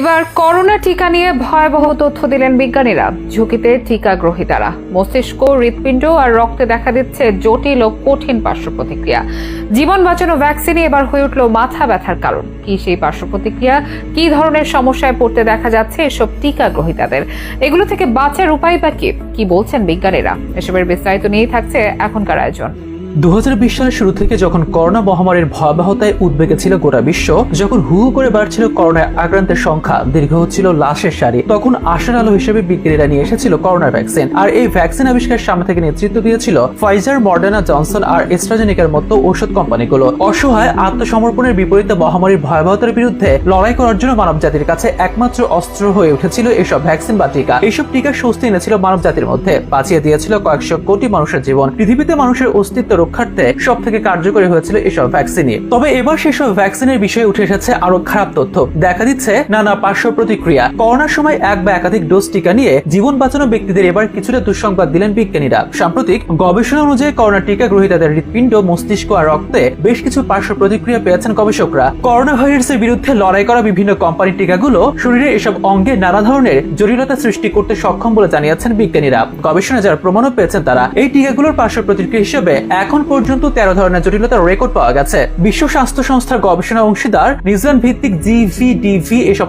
এবার করোনা টিকা নিয়ে ভয়াবহ তথ্য দিলেন বিজ্ঞানীরা। ঝুঁকিতে টিকা গ্রহীতারা। মস্তিষ্ক, হৃৎপিণ্ড আর রক্তে দেখা দিচ্ছে জটিল ও কঠিন পার্শ্ব প্রতিক্রিয়া। জীবন বাঁচানো ভ্যাকসিনই এবার হয়ে উঠল মাথা ব্যথার কারণ। কি সেই পার্শ্ব প্রতিক্রিয়া, কি ধরনের সমস্যায় পড়তে দেখা যাচ্ছে এসব টিকা গ্রহীতাদের, এগুলো থেকে বাঁচার উপায় বা কি বলছেন বিজ্ঞানীরা, এসবের বিস্তারিত নিয়েই থাকছে এখনকার আয়োজন। 2020 সালের শুরু থেকে যখন করোনা মহামারীর ভয়াবহতায় উদ্বেগে ছিল গোটা বিশ্ব, যখন হু হু করে বাড়ছিল করোনায় আক্রান্তের সংখ্যা, দীর্ঘ হচ্ছিল লাশের সারি, তখন আশার আলো হিসেবে বিজ্ঞানীরা নিয়ে এসেছিল করোনার ভ্যাকসিন। আর এই ভ্যাকসিন আবিষ্কার সামনে থেকে নেতৃত্ব দিয়েছিল ফাইজার, মডার্না, জনসন আর এস্ট্রাজেনিকার মতো ঔষধ কোম্পানিগুলো। অসহায় আত্মসমর্পণের বিপরীতে মহামারীর ভয়াবহতার বিরুদ্ধে লড়াই করার জন্য মানব জাতির কাছে একমাত্র অস্ত্র হয়ে উঠেছিল এসব ভ্যাকসিন বা টিকা। এইসব টিকা স্বস্তি এনেছিল মানব জাতির মধ্যে, বাঁচিয়ে দিয়েছিল কয়েকশো কোটি মানুষের জীবন। পৃথিবীতে মানুষের অস্তিত্ব রক্ষার্থে সব থেকে কার্যকরী হয়েছিল এসব ভ্যাকসিনই। তবে এবার সেসব ভ্যাকসিনের বিষয়ে উঠে এসেছে আরো খারাপ তথ্য। দেখা দিচ্ছে নানা পার্শ্ব প্রতিক্রিয়া। করোনার সময় এক বা একাধিক ডোজ টিকা নিয়ে জীবন বাঁচানো ব্যক্তিদের এবার কিছুটা দুঃসংবাদ দিলেন বিজ্ঞানীরা। সাম্প্রতিক গবেষণা অনুযায়ী করোনা টিকা গ্রহীতাদের হৃৎপিণ্ড, মস্তিষ্ক আর রক্তে বেশ কিছু পার্শ্ব প্রতিক্রিয়া পেয়েছেন গবেষকরা। করোনা ভাইরাসের বিরুদ্ধে লড়াই করা বিভিন্ন কোম্পানির টিকাগুলো শরীরে এসব অঙ্গে নানা ধরনের জটিলতা সৃষ্টি করতে সক্ষম বলে জানিয়েছেন বিজ্ঞানীরা। গবেষণা যারা প্রমাণও পেয়েছেন তারা এই টিকাগুলোর পার্শ্ব প্রতিক্রিয়া হিসেবে এখন পর্যন্ত 13 ধরনের জটিলতার রেকর্ড পাওয়া গেছে। বিশ্ব স্বাস্থ্য সংস্থার গবেষণা অংশীদার নিউজিল্যান্ড ভিত্তিক GVDV এসব